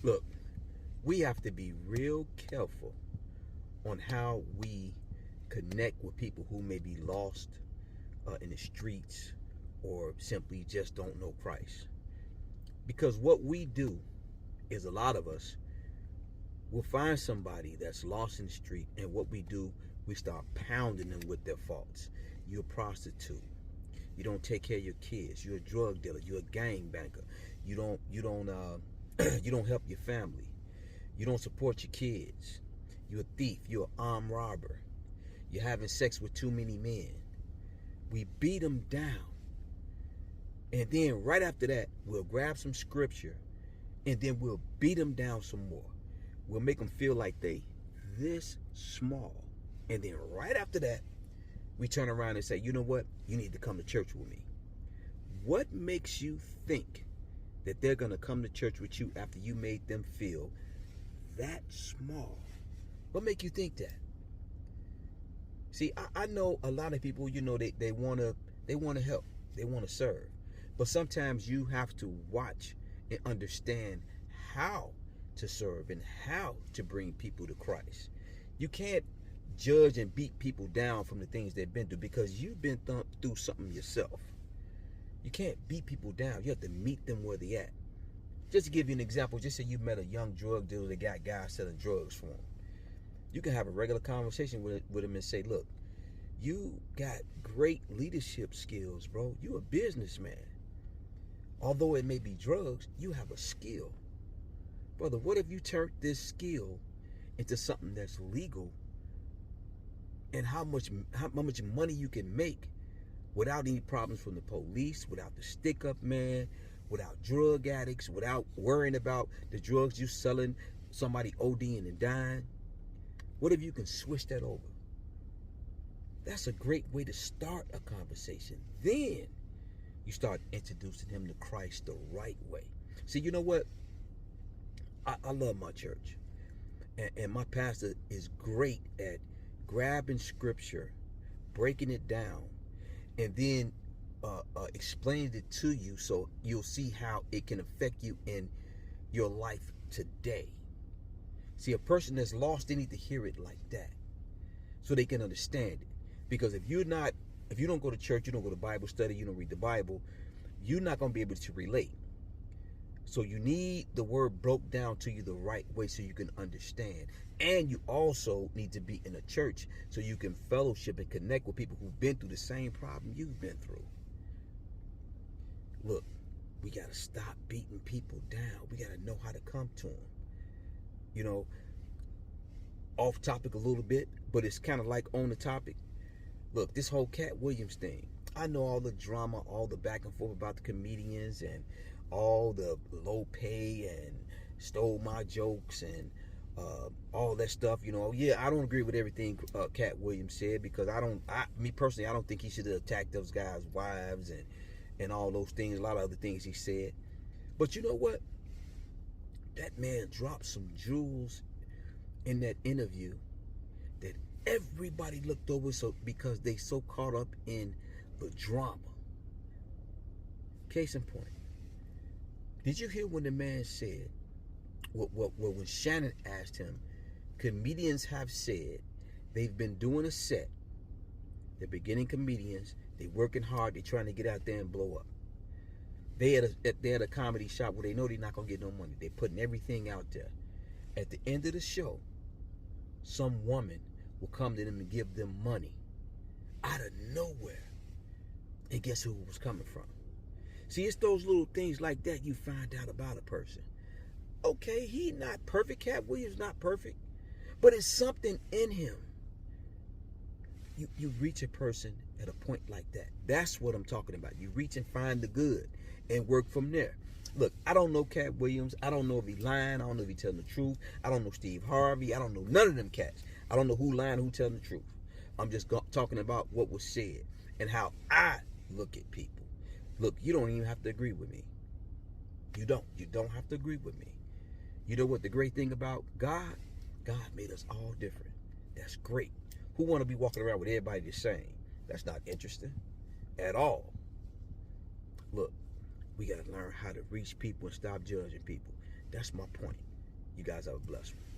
Look, we have to be real careful on how we connect with people who may be lost in the streets or simply just don't know Christ. Because what we do is a lot of us will find somebody that's lost in the street, and what we do, we start pounding them with their faults. You're a prostitute. You don't take care of your kids. You're a drug dealer. You're a gang banker. You don't help your family. You don't support your kids. You're a thief. You're an armed robber. You're having sex with too many men. We beat them down. And then right after that, we'll grab some scripture and then we'll beat them down some more. We'll make them feel like they this small. And then right after that, we turn around and say, you know what? You need to come to church with me. What makes you think that they're going to come to church with you after you made them feel that small? What make you think that? See, I know a lot of people, they want to help. They want to serve. But sometimes you have to watch and understand how to serve and how to bring people to Christ. You can't judge and beat people down from the things they've been through because you've been through something yourself. You can't beat people down. You have to meet them where they at. Just to give you an example, just say you met a young drug dealer that got guys selling drugs for him. You can have a regular conversation with him and say, look, you got great leadership skills, bro. You a businessman. Although it may be drugs, you have a skill. Brother, what if you turned this skill into something that's legal, and how much money you can make without any problems from the police, without the stick-up man, without drug addicts, without worrying about the drugs you selling, somebody ODing and dying? What if you can switch that over? That's a great way to start a conversation. Then you start introducing him to Christ the right way. See, you know what? I love my church. And my pastor is great at grabbing scripture, breaking it down, and then explaining it to you so you'll see how it can affect you in your life today. See, a person that's lost, they need to hear it like that so they can understand it. Because if you don't go to church, you don't go to Bible study, you don't read the Bible, you're not going to be able to relate. So you need the word broke down to you the right way so you can understand. And you also need to be in a church so you can fellowship and connect with people who've been through the same problem you've been through. Look, we got to stop beating people down. We got to know how to come to them. Off topic a little bit, but it's kind of like on the topic. Look, this whole Cat Williams thing. I know all the drama, all the back and forth about the comedians and all the low pay and stole my jokes and all that stuff. Yeah, I don't agree with everything Cat Williams said because me personally, I don't think he should have attacked those guys' wives and all those things, a lot of other things he said. But you know what? That man dropped some jewels in that interview that everybody looked over because they so caught up in the drama. Case in point. Did you hear when the man said, when Shannon asked him, comedians have said they've been doing a set, they're beginning comedians, they're working hard, they're trying to get out there and blow up. They had a comedy shop where they know they're not going to get no money. They're putting everything out there. At the end of the show, some woman will come to them and give them money out of nowhere. And guess who it was coming from? See, it's those little things like that you find out about a person. Okay, he's not perfect. Cat Williams not perfect. But it's something in him. You reach a person at a point like that. That's what I'm talking about. You reach and find the good and work from there. Look, I don't know Cat Williams. I don't know if he's lying. I don't know if he's telling the truth. I don't know Steve Harvey. I don't know none of them cats. I don't know who lying, who telling the truth. I'm just talking about what was said and how I look at people. Look, you don't even have to agree with me. You don't. You don't have to agree with me. You know what the great thing about God? God made us all different. That's great. Who want to be walking around with everybody the same? That's not interesting at all. Look, we got to learn how to reach people and stop judging people. That's my point. You guys have a blessed one.